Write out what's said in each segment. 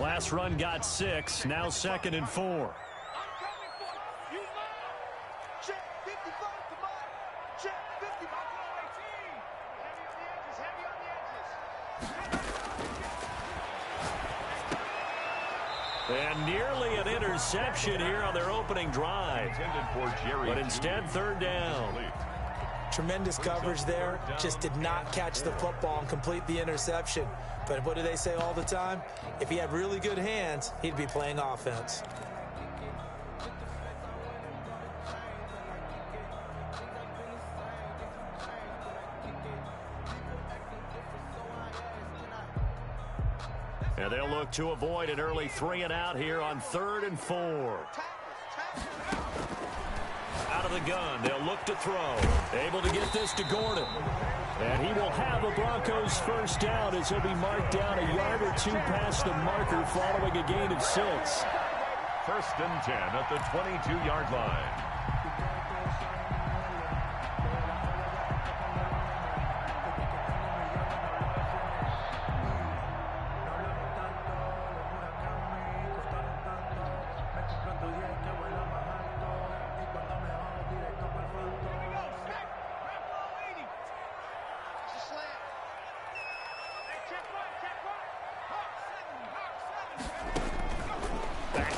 last run got 6. Now 2nd and 4. And nearly an interception here on their opening drive. But instead, 3rd down. Tremendous coverage there. Just did not catch the football and complete the interception. But what do they say all the time? If he had really good hands, he'd be playing offense. And they'll look to avoid an early 3 and out here on 3rd and 4. Out of the gun, they'll look to throw. Able to get this to Gordon. And he will have the Broncos first down as he'll be marked down a yard or 2 past the marker following a gain of 6. 1st and 10 at the 22-yard line.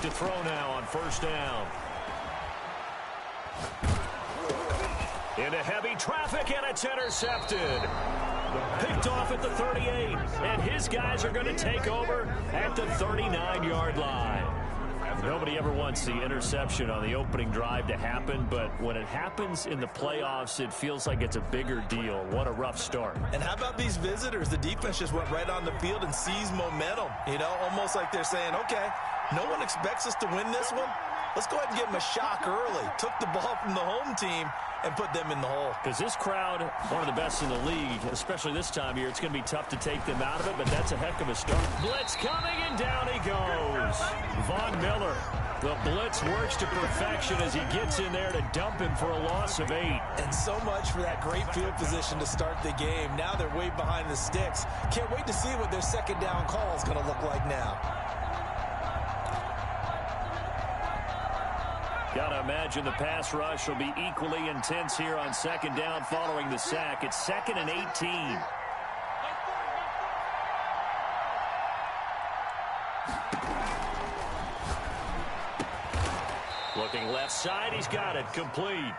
To throw now on 1st down. Into heavy traffic, and it's intercepted. Picked off at the 38, and his guys are going to take over at the 39-yard line. Nobody ever wants the interception on the opening drive to happen, but when it happens in the playoffs, it feels like it's a bigger deal. What a rough start. And how about these visitors? The defense just went right on the field and seized momentum. You know, almost like they're saying, okay, no one expects us to win this one. Let's go ahead and give them a shock early. Took the ball from the home team and put them in the hole. Because this crowd, one of the best in the league, especially this time of year, it's going to be tough to take them out of it, but that's a heck of a start. Blitz coming, and down he goes. Von Miller. The blitz works to perfection as he gets in there to dump him for a loss of 8. And so much for that great field position to start the game. Now they're way behind the sticks. Can't wait to see what their 2nd down call is going to look like now. Gotta imagine the pass rush will be equally intense here on 2nd down following the sack. It's 2nd and 18. Looking left side, he's got it. Complete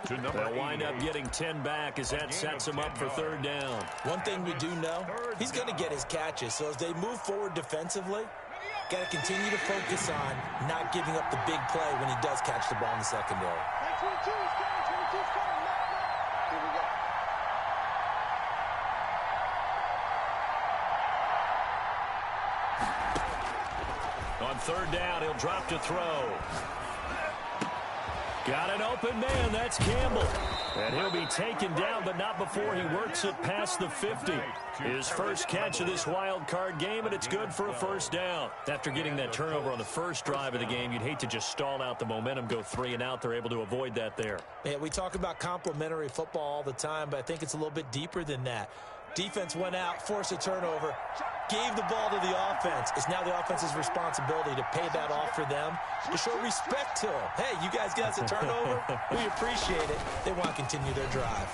to number 88. They'll wind up getting 10 back as that sets him up for 3rd down. One thing we do know, he's going to get his catches. So as they move forward defensively, got to continue to focus on not giving up the big play when he does catch the ball in the secondary. On 3rd down, he'll drop to throw. Got an open man. That's Campbell. And he'll be taken down, but not before he works it past the 50. His first catch of this wild card game, and it's good for a 1st down. After getting that turnover on the first drive of the game, you'd hate to just stall out the momentum, go 3 and out. They're able to avoid that there. Yeah, we talk about complementary football all the time, but I think it's a little bit deeper than that. Defense went out, forced a turnover, gave the ball to the offense. It's now the offense's responsibility to pay that off for them, to show respect to them. Hey, you guys got us a turnover? We appreciate it. They want to continue their drive.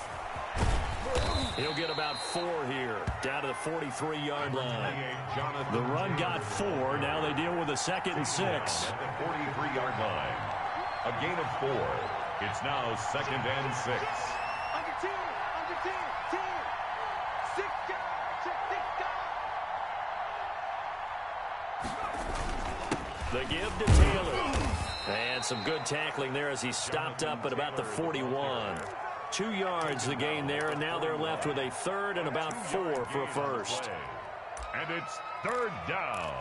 He'll get about 4 here, down to the 43-yard line. The run got 4. Now they deal with a 2nd and 6. At the 43-yard line. A gain of 4. It's now 2nd and 6. The give to Taylor. And some good tackling there as he stopped up at about the 41. 2 yards the gain there, and now they're left with a 3rd and about 4 for a first. And it's 3rd down.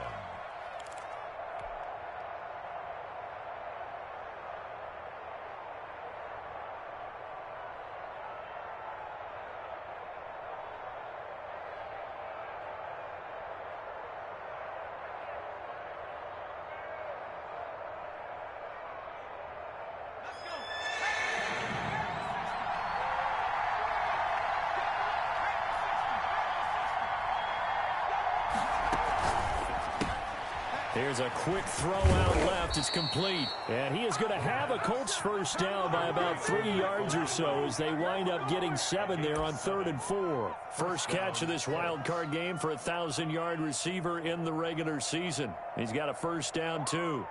Here's a quick throw out left. It's complete. And he is going to have a Colts first down by about 3 yards or so as they wind up getting 7 there on 3rd and 4. First catch of this wild card game for a 1,000-yard receiver in the regular season. He's got a first down, too.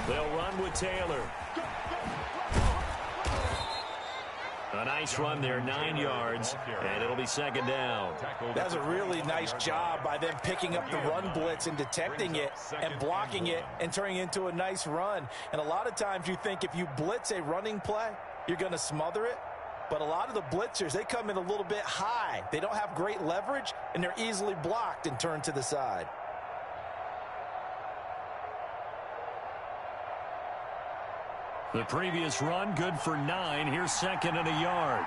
They'll run with Taylor. A nice run there, 9 yards, and it'll be 2nd down. That's a really nice job by them picking up the run blitz and detecting it and blocking it and turning it into a nice run. And a lot of times you think if you blitz a running play, you're going to smother it. But a lot of the blitzers, they come in a little bit high. They don't have great leverage, and they're easily blocked and turned to the side. The previous run, good for 9. Here's 2nd and a yard.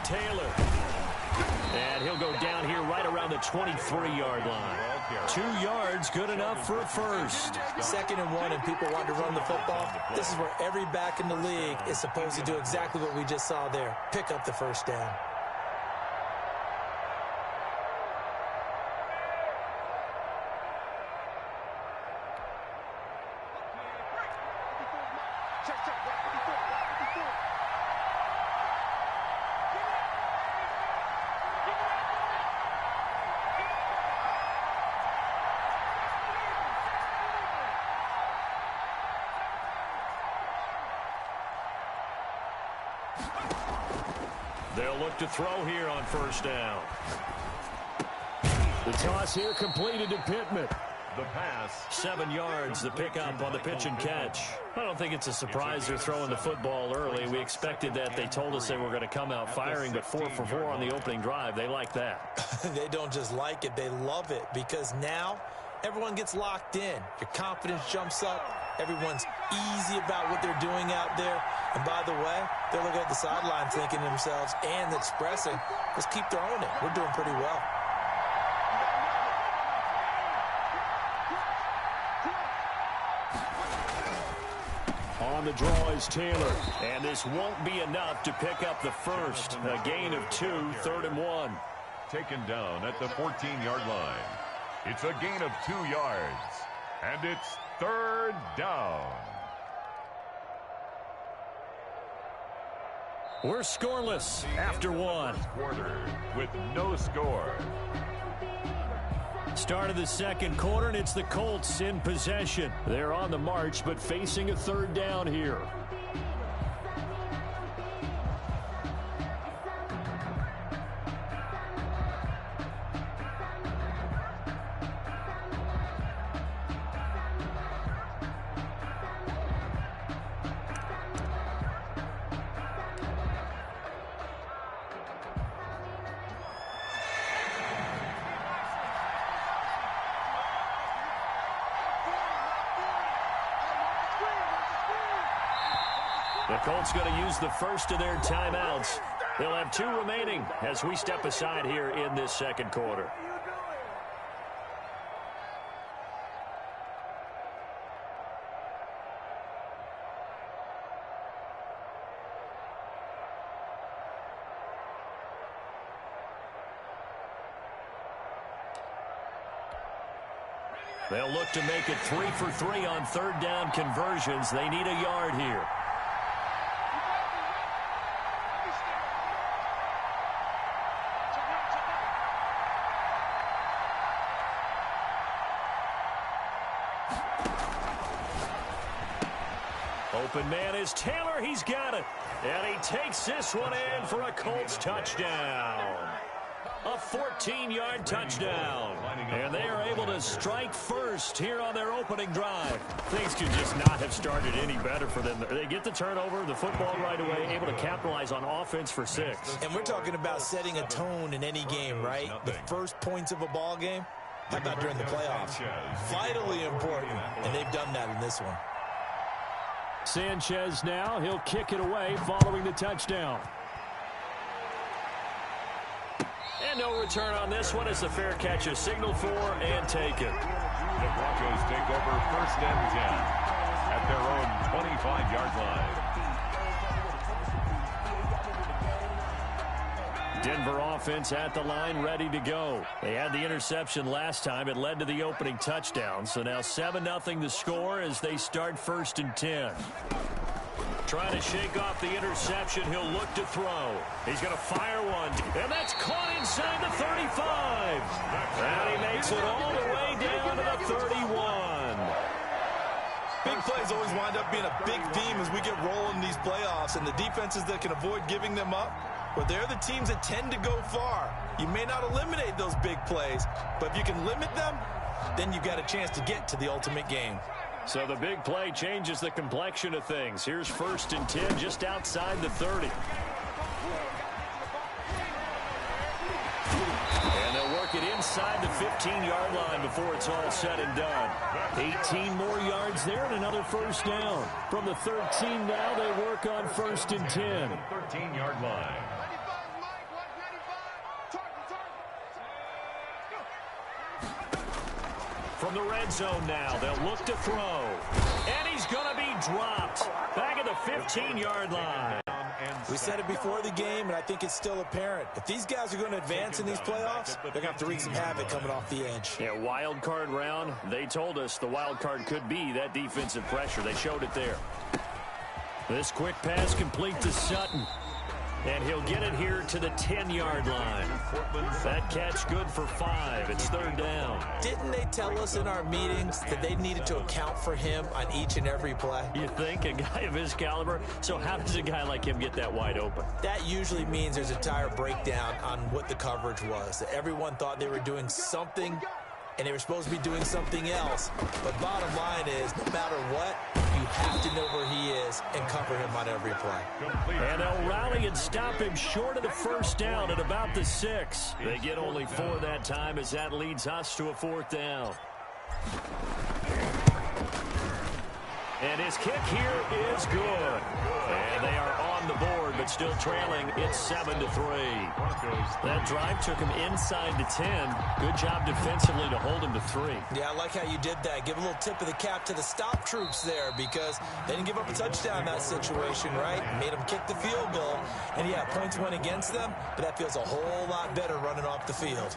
Taylor. And he'll go down here right around the 23-yard line. 2 yards, good enough for a first. 2nd and 1, and people want to run the football. This is where every back in the league is supposed to do exactly what we just saw there. Pick up the first down. They'll look to throw here on first down. The toss here completed to Pittman. The pass. 7 yards, the pickup on the pitch and catch. I don't think it's a surprise they're throwing the football early. We expected that. They told us they were going to come out firing, but 4 for 4 on the opening drive. They like that. They don't just like it, they love it, because now everyone gets locked in. Your confidence jumps up. Everyone's easy about what they're doing out there. And by the way, they're looking at the sideline thinking to themselves and expressing, let's keep throwing it. We're doing pretty well. On the draw is Taylor. And this won't be enough to pick up the first. A gain of 2, 3rd and 1. Taken down at the 14-yard line. It's a gain of 2 yards. And it's 3rd down. We're scoreless after 1. Quarter with no score. Start of the 2nd quarter, and it's the Colts in possession. They're on the march, but facing a 3rd down here. The Colts going to use the first of their timeouts. They'll have 2 remaining as we step aside here in this 2nd quarter. They'll look to make it 3 for 3 on 3rd down conversions. They need a yard here. Open man is Taylor. He's got it. And he takes this one in for a Colts touchdown. A 14-yard touchdown. And they are able to strike first here on their opening drive. Things could just not have started any better for them. They get the turnover, the football right away, able to capitalize on offense for 6. And we're talking about setting a tone in any game, right? The first points of a ball game, How about during the playoffs? Vitally important, and they've done that in this one. Sanchez now, he'll kick it away following the touchdown. And no return on this one as the fair catch is signaled for and taken. The Broncos take over 1st and 10 at their own 25-yard line. Denver offense at the line, ready to go. They had the interception last time. It led to the opening touchdown. So now 7-0 the score as they start 1st and 10. Trying to shake off the interception. He'll look to throw. He's going to fire one. And that's caught inside the 35. And he makes it all the way down to the 31. Big plays always wind up being a big theme as we get rolling in these playoffs. And the defenses that can avoid giving them up, but they're the teams that tend to go far. You may not eliminate those big plays, but if you can limit them, then you've got a chance to get to the ultimate game. So the big play changes the complexion of things. Here's 1st and 10 just outside the 30. And they'll work it inside the 15-yard line before it's all said and done. 18 more yards there and another 1st down. From the 13 now, they work on 1st and 10. 13-yard line. From the red zone now, they'll look to throw. And he's going to be dropped. Back at the 15-yard line. We said it before the game, and I think it's still apparent. If these guys are going to advance in these playoffs, they're going to have to wreak some havoc coming off the edge. Yeah, wild card round. They told us the wild card could be that defensive pressure. They showed it there. This quick pass complete to Sutton. And he'll get it here to the 10-yard line. That catch good for 5. It's 3rd down. Didn't they tell us in our meetings that they needed to account for him on each and every play? You think? A guy of his caliber? So how does a guy like him get that wide open? That usually means there's a tire breakdown on what the coverage was. That everyone thought they were doing something, and they were supposed to be doing something else. But bottom line is, no matter what, you have to know where he is and cover him on every play. And they'll rally and stop him short of the 1st down at about the 6. They get only 4 that time as that leads us to a 4th down. And his kick here is good. And they are on the board, but still trailing. It's 7-3. That drive took him inside the 10. Good job defensively to hold him to 3. Yeah, I like how you did that. Give a little tip of the cap to the stop troops there because they didn't give up a touchdown in that situation, right? Made them kick the field goal. And, yeah, points went against them, but that feels a whole lot better running off the field.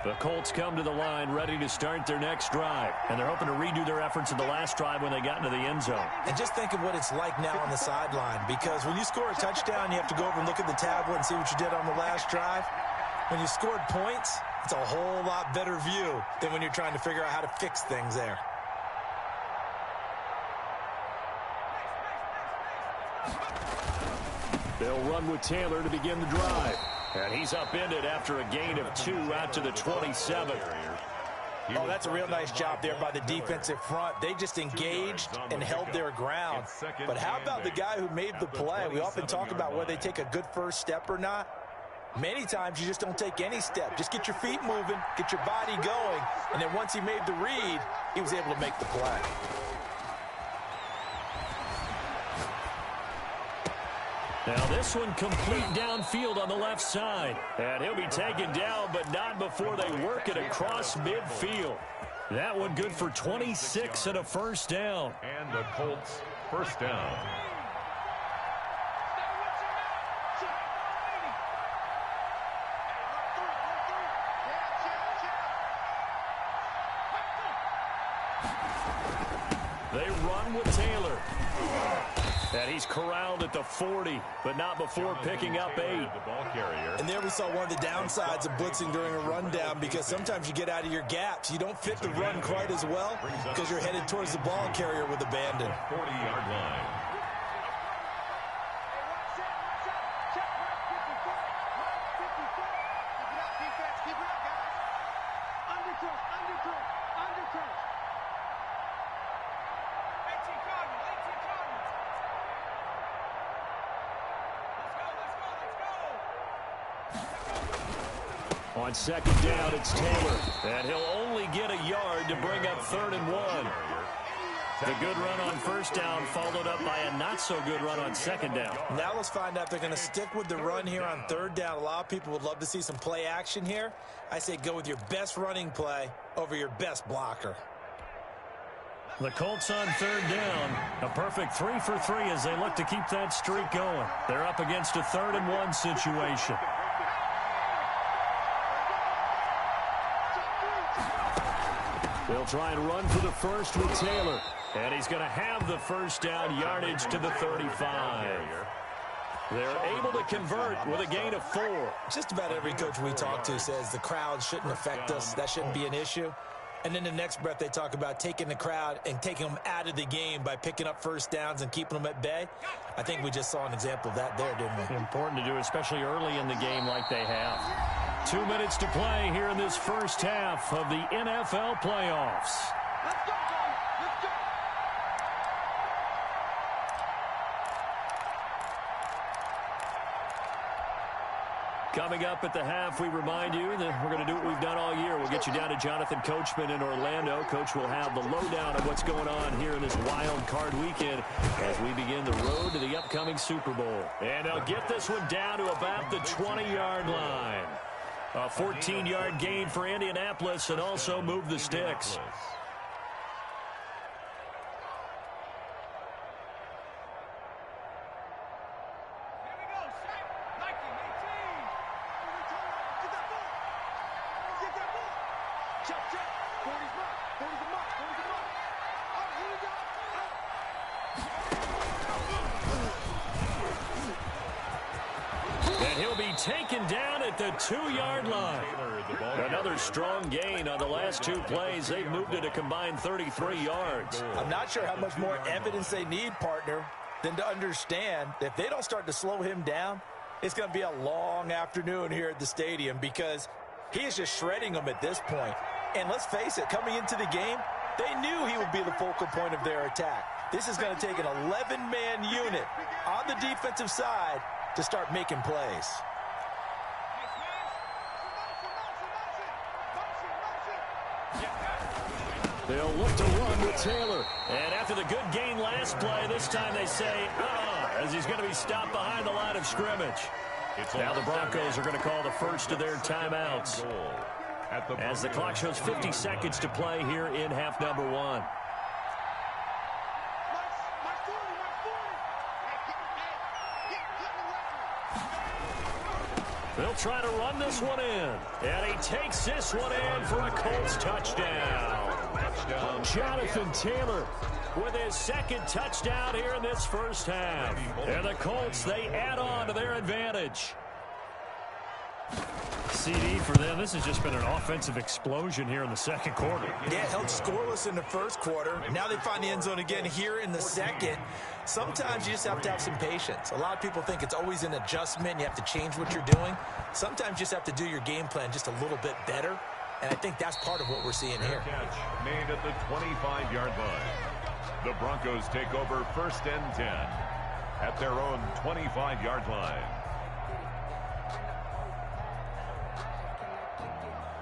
The Colts come to the line ready to start their next drive. And they're hoping to redo their efforts in the last drive when they got into the end zone. And just think of what it's like now on the sideline. Because when you score a touchdown, you have to go over and look at the tablet and see what you did on the last drive. When you scored points, it's a whole lot better view than when you're trying to figure out how to fix things there. They'll run with Taylor to begin the drive. And he's upended after a gain of 2 out to the 27. Oh, that's a real nice job there by the defensive front. They just engaged and held their ground. But how about the guy who made the play? We often talk about whether they take a good first step or not. Many times you just don't take any step. Just get your feet moving, get your body going, and then once he made the read, he was able to make the play. Now this one complete downfield on the left side. And he'll be taken down, but not before they work it across midfield. That one good for 26 and a 1st down. And the Colts 1st down. They run with Taylor. And he's corralled at the 40, but not before picking up 8. And there we saw one of the downsides of blitzing during a rundown because sometimes you get out of your gaps. You don't fit the run quite as well because you're headed towards the ball carrier with abandon. 40-yard line. On second down, it's Taylor. And he'll only get a yard to bring up 3rd and 1. The good run on first down followed up by a not-so-good run on second down. Now let's find out if they're going to stick with the run here on 3rd down. A lot of people would love to see some play action here. I say go with your best running play over your best blocker. The Colts on 3rd down. A perfect 3 for 3 as they look to keep that streak going. They're up against a 3rd and 1 situation. They'll try and run for the first with Taylor. And he's going to have the first down yardage to the 35. They're able to convert with a gain of 4. Just about every coach we talk to says the crowd shouldn't affect us. That shouldn't be an issue. And then the next breath they talk about taking the crowd and taking them out of the game by picking up first downs and keeping them at bay. I think we just saw an example of that there, didn't we? Important to do, especially early in the game like they have. 2 minutes to play here in this first half of the NFL playoffs. Coming up at the half, we remind you that we're going to do what we've done all year. We'll get you down to Jonathan Coachman in Orlando. Coach will have the lowdown of what's going on here in this wild card weekend as we begin the road to the upcoming Super Bowl. And they'll get this one down to about the 20-yard line. A 14-yard gain for Indianapolis and also move the sticks. Taken down at the 2-yard line. Another strong gain on the last 2 plays. They've moved it a combined 33 yards. I'm not sure how much more evidence they need, partner, than to understand that if they don't start to slow him down, it's going to be a long afternoon here at the stadium because he is just shredding them at this point. And let's face it, coming into the game, they knew he would be the focal point of their attack. This is going to take an 11-man unit on the defensive side to start making plays. They'll look to run with Taylor. And after the good gain last play, this time they say, as he's going to be stopped behind the line of scrimmage. Now the Broncos are going to call the first of their timeouts as the clock shows 50 seconds to play here in half number 1. They'll try to run this one in. And he takes this one in for a Colts touchdown. Jonathan Taylor with his second touchdown here in this first half. And the Colts, they add on to their advantage. CD for them. This has just been an offensive explosion here in the second quarter. Yeah, held scoreless in the first quarter. Now they find the end zone again here in the second. Sometimes you just have to have some patience. A lot of people think it's always an adjustment. You have to change what you're doing. Sometimes you just have to do your game plan just a little bit better. And I think that's part of what we're seeing here. Catch made at the 25-yard line. The Broncos take over 1st and 10 at their own 25-yard line.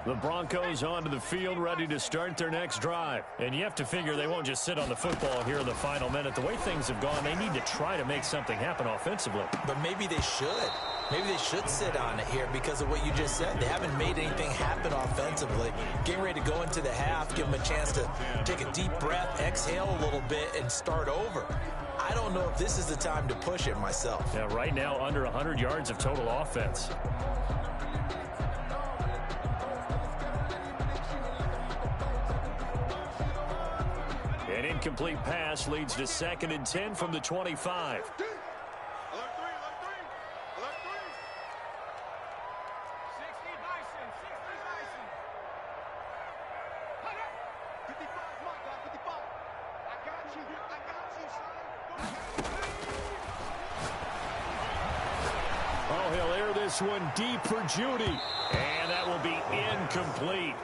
The Broncos onto the field, ready to start their next drive. And you have to figure they won't just sit on the football here in the final minute. The way things have gone, they need to try to make something happen offensively. But maybe they should. Maybe they should sit on it here because of what you just said. They haven't made anything happen offensively. Getting ready to go into the half, give them a chance to take a deep breath, exhale a little bit, and start over. I don't know if this is the time to push it myself. Yeah, right now under 100 yards of total offense. An incomplete pass leads to 2nd and 10 from the 25. Oh, he'll air this one deep for Judy. And that will be incomplete.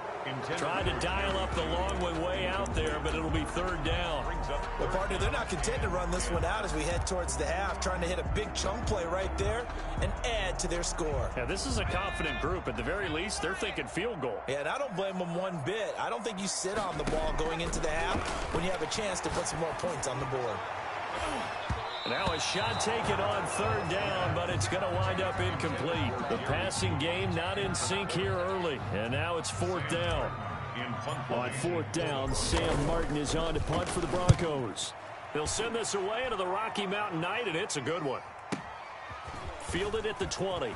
Tried to dial up the long way out there, but it'll be third down. Well, partner, they're not content to run this one out as we head towards the half, trying to hit a big chunk play right there and add to their score. Yeah, this is a confident group. At the very least, they're thinking field goal. Yeah, and I don't blame them one bit. I don't think you sit on the ball going into the half when you have a chance to put some more points on the board. Now a shot taken on third down, but it's going to wind up incomplete. The passing game not in sync here early, and now it's fourth down. On fourth down, Sam Martin is on to punt for the Broncos. They'll send this away into the Rocky Mountain night, and it's a good one. Fielded at the 20.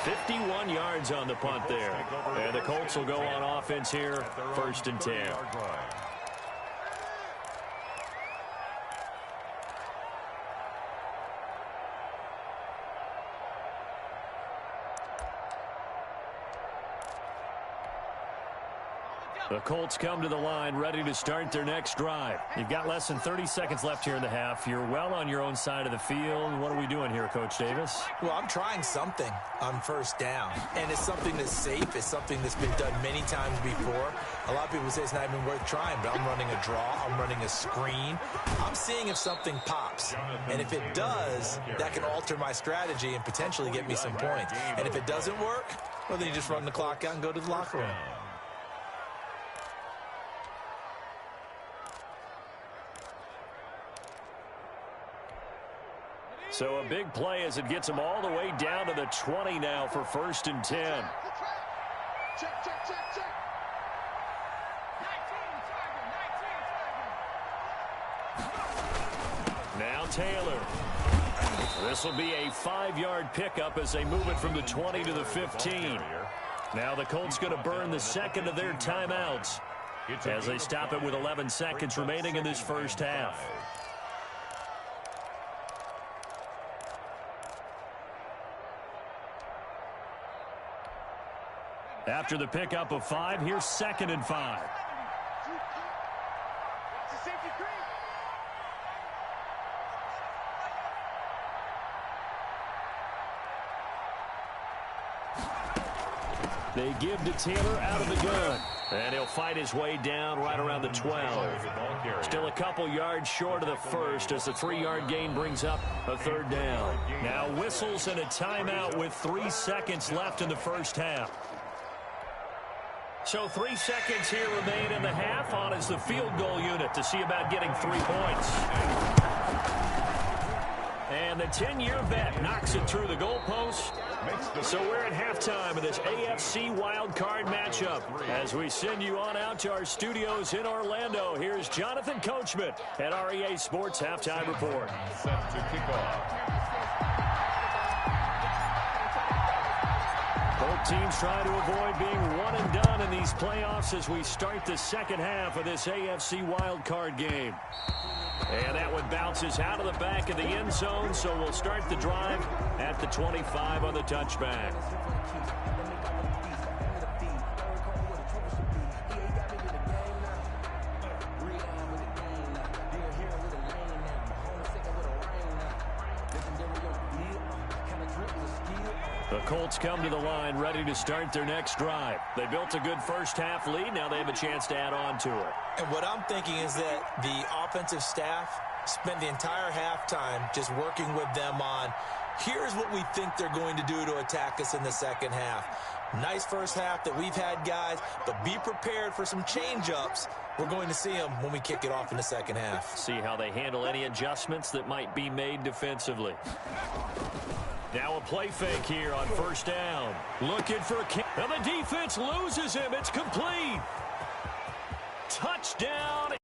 51 yards on the punt there. And the Colts will go on offense here, first and 10. The Colts come to the line ready to start their next drive. You've got less than 30 seconds left here in the half. You're well on your own side of the field. What are we doing here, Coach Davis? Well, I'm trying something on first down, and it's something that's safe. It's something that's been done many times before. A lot of people say it's not even worth trying, but I'm running a draw. I'm running a screen. I'm seeing if something pops, and if it does, that can alter my strategy and potentially get me some points. And if it doesn't work, well, then you just run the clock out and go to the locker room. So a big play as it gets them all the way down to the 20 now for first and 10. Now Taylor. This will be a 5-yard pickup as they move it from the 20 to the 15. Now the Colts going to burn the second of their timeouts as they stop it with 11 seconds remaining in this first half. After the pickup of 5, here's second and 5. They give to Taylor out of the gun. And he'll fight his way down right around the 12. Still a couple yards short of the first as the 3-yard gain brings up a third down. Now whistles and a timeout with 3 seconds left in the first half. So 3 seconds here remain in the half. On is the field goal unit to see about getting 3 points. And the 10-year vet knocks it through the goalpost. So we're at halftime of this AFC wildcard matchup. As we send you on out to our studios in Orlando, here's Jonathan Coachman at REA Sports Halftime Report. Set to kick off. Both teams trying to avoid being one and done in these playoffs as we start the second half of this AFC wildcard game. And that one bounces out of the back of the end zone, so we'll start the drive at the 25 on the touchback. The Colts come to the line ready to start their next drive. They built a good first half lead. Now they have a chance to add on to it. And what I'm thinking is that the offensive staff spent the entire halftime just working with them on, here's what we think they're going to do to attack us in the second half. Nice first half that we've had, guys, but be prepared for some change-ups. We're going to see them when we kick it off in the second half. See how they handle any adjustments that might be made defensively. Now a play fake here on first down. Looking for a kick. And the defense loses him. It's complete. Touchdown.